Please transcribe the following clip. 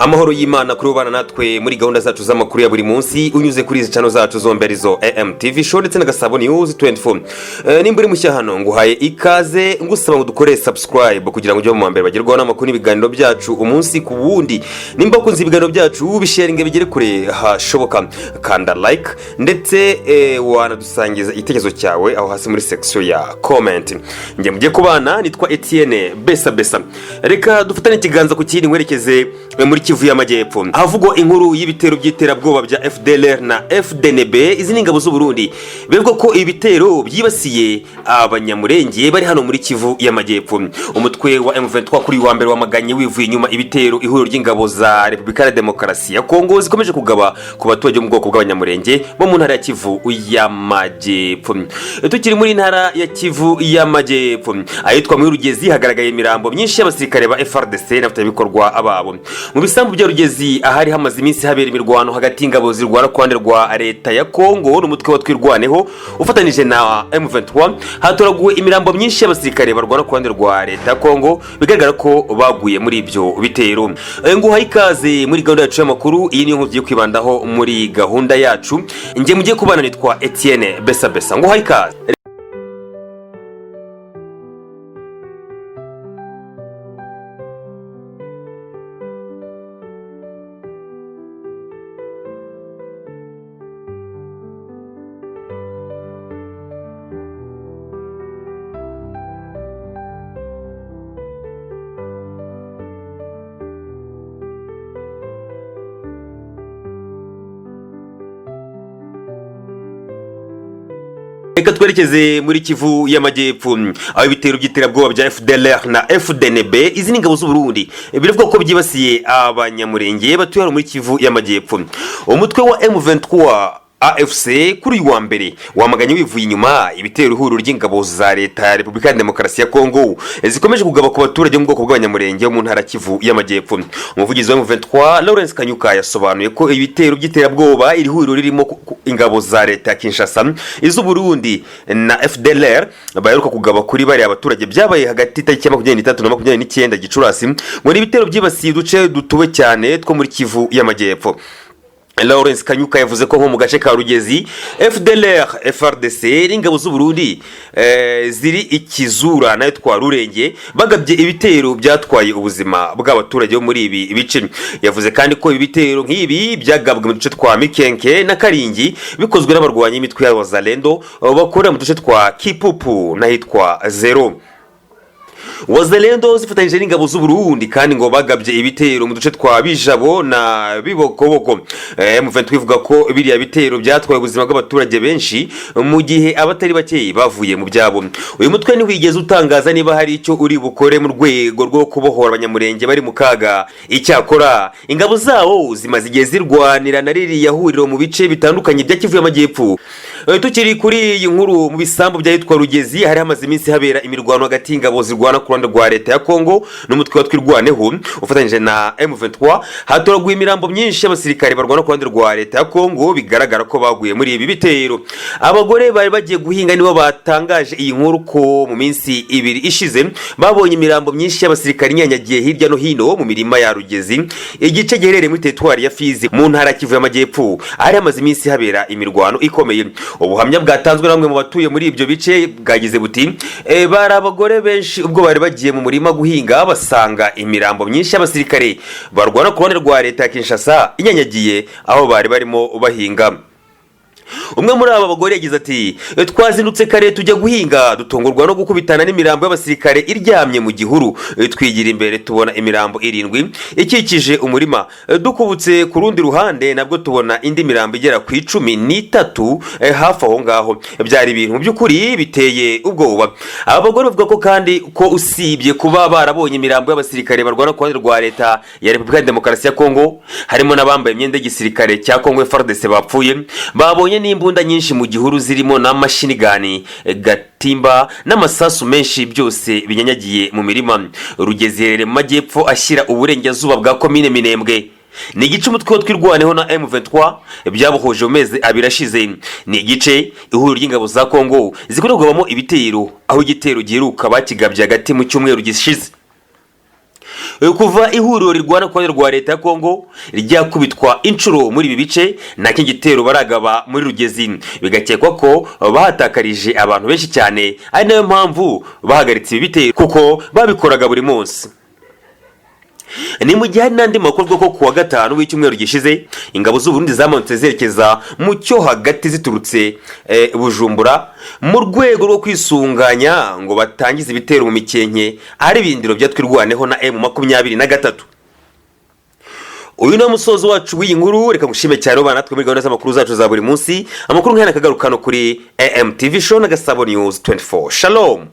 Amahoro y'Imana kuri ubana natwe muri gahunda zacu z'amakuru ya buri munsi unyuze kuri izi channel zacu zombi arizo MTV show ndetse na Gasabo News 24. Nimba uri mushya hano nguhaye ikaze ngusaba ngo dukore subscribe kugira ngo ujye mu mbere bagerwaho n'amakuru n'ibiganiro byacu umunsi ku wundi. Nimba ukunze ibiganiro byacu bisharinge bigere kure hashoboka, kanda like ndetse wanadusangiza igitekerezo cyawe aho hasi muri section ya comment. Ngiye mujye kubana nitwa Etienne Besa. Reka dufatane ikiganza ku kindi werekeze muri Kivu Yamagye. Havugwa inkuru y'ibitero by'iterabwoba bya FDLR na FDNB izi n'ingabo z'u Burundi. Bivugwa ko ibitero byibasiye Abanyamulenge bari hano muri Kivu Yamagye. Umutwe wa M23 kuri wa mbere Yamaganye wivuye inyuma ibitero ihuriro ry'ingabo za Repubulika ya Demokarasi ya Congo zikomeje kugaba ku baturage mu bwoko bw'Abanyamulenge bo mu ntara ya Kivu Yamagye. Tukiri muri ntara ya Kivu Yamagye ayitwa muri Rugezi hagaragaye imirambo myinshi y'abasirikare ba FARDC n'abafatanyabikorwa ababo. Mu bisambu bya Rugezi ahari hamaze iminsi habera imirwano hagati y'ingabo zirwana ku ruhande rwa Leta ya Congo n'umutwe wa twirwaneho ufatanije na M23. Hatoraguwe imirambo myinshi y'abasirikare barwana ku ruhande rwa Leta ya Congo bigaragara ko baguye muri ibyo bitero. Nguhaye ikaze muri gahunda yacu y'amakuru. Iyi niyo ngiye kwibandaho muri gahunda yacu. Ngiye mugiye kubana nitwa Etienne Besa. Nguhaye ikaze. Reka twerekeze muri Kivu Yamagye aho ibitero by'iterabwoba bya FDLR na FDNB izi n'ingabo z'u Burundi biravuga ko byibasiye Abanyamulenge batuye muri Kivu Yamagye. Umutwe wa M23 AFC kuri wa mbere Yamaganye wivuye inyuma ibitero ihuriro ry'ingabo za Leta ya Repubulika ya Demokarasi ya Congo zikomeje kugaba ku baturage mu bwoko bw'Abanyamulenge mu ntara Kivu Yamagye. Umuvugizi wa M23 Lawrence Kanyuka yasobanuye ko ibitero by'iterabwoba iri huriro ririmo ingabo za Leta ya Kinshasa iz'u Burundi na FDLR baheruka kugaba kuri bari abaturage byabaye hagati y'tariki ya 23 na 29 Gicurasi ngo ibitero byibasiye uduce dutuwe cyane two muri Kivu Yamagye. Lawrence Kanyuka yavuze ko nko mu gace ka Rugezi FDLR FARDC n'ingabo z'u Burundi ziri ikizura nayo twarurenge bagabye ibitero byatwaye ubuzima bw'abaturage bo muri ibi bice. Yavuze kandi ko ibitero nk'ibi byagabwe mu duce twa Mikenke na Karingi bikozwe n'abarwanyi imitwe ya Wazalendo bakorera mu duce twa Kipupu n'ahitwa Zero. Wazalendo zifatanyije n'ingabo z'u Burundi kandi ngo bagabye ibitero mu duce twa Bijabo na Bibokoboko. M23 ivuga ko biriya bitero byatwaye ubuzima bw'abaturage benshi mu gihe abatari bake bavuye mu byabo. Uyu mutwe ni wigeze utangaza niba hari icyo uri bukore mu rwego rwo kubohora Abanyamulenge bari mu kaga. Icyakora ingabo zawo zimaze igihe zirwanira na ririya huriro mu bice bitandukanye bya Kivu Yamagye. Tukiri kuri iyi nkuru mu bisambu by'ahitwa Rugezi hari hamaze iminsi habera imirwano hagati y'ingabo zirwana ku ruhande rwa Leta ya Congo n'umutwe wa twirwaneho ufatanyije na M23. Hatoraguye imirambo myinshi y'abasirikare barwana ku ruhande rwa Leta ya Congo bigaragara ko baguye muri ibi bitero. Abagore bari bagiye guhinga nibo batangaje iyi nkuru ko mu minsi ibiri ishize babonye imirambo myinshi y'abasirikare inyanyagiye hirya no hino mu mirima ya Rugezi, igice giherereye muri teritwari ya Fizi mu ntara Kivu Yamagye. Hari hamaze iminsi habera imirwano ikomeye. Ubuhamya bwatanzwe namwe mu batuye muri ibyo bice bwagize buti bari abagore benshi ubwo bari bagiye mu murima guhinga basanga imirambo myinshi y'abasirikare barwana ku ruhande rwa Leta ya Kinshasa inyanyagiye aho bari barimo bahinga. Umwe muri aba bagore yagize ati twazindutse kare tujya guhinga dutungurwa no gukubitana n'imirambo y'abasirikare iryamye mu gihuru. Twigira imbere tubona imirambo 7 ikikije umurima. Dukubutse ku rundi ruhande nabwo tubona indi mirambo igera ku 13 hafi aho ngaho. Byari ibintu by'ukuri biteye ubwoba. Aba bagore bavuga ko kandi ko usibye kuba barabonye imirambo y'abasirikare barwana ku ruhande rwa Leta ya Repubulika ya Demokarasi ya Congo harimo n'abambaye imyenda y'igisirikare cya Congo FARDC bapfuye, babonye n'imbunda nyinshi mu gihuru zirimo n'amashini gani gatimba n'amasasu menshi byose binyanyagiye mu mirima. Rugezi herereye mu majyepfo ashyira uburengerazuba bwa komine Minembwe. Ni igice umutwe twirwaneho na M23 byabuhoje mu mezi abiri ashize. Ni igice ihuriro ry'ingabo za Congo zikorerwamo ibitero aho igitero giheruka bakigabye hagati mu cyumweru gishize. kuva ihuriro rirwana kwa rwa leta ya Congo ryakubitwa inshuro muri ibi bice nako igitero baragaba muri Rugezi bigakekwa ko bahatakarije abantu benshi cyane ari nayo mpamvu bahagaritse ibi bitero kuko babikoraga buri munsi. Ni mu gihe n'andi makuru ko kuwa gatanu w'icyumweru gishize ingabo z'u Burundi zamanutse zerekeza mu cyo hagati ziturutse Bujumbura mu rwego rwo kwisunganya ngo batangize ibitero mu mikenke ari bindiro byatwirwaneho na M23. Uyu ni umusozo wacu w'iyi nkuru, reka ngushime cyane bana natwe muri gahunda z'amakuru zacu za buri munsi. Amakuru nk'aya nakagarukano kuri AM TV show na Gasabo News 24. Shalom.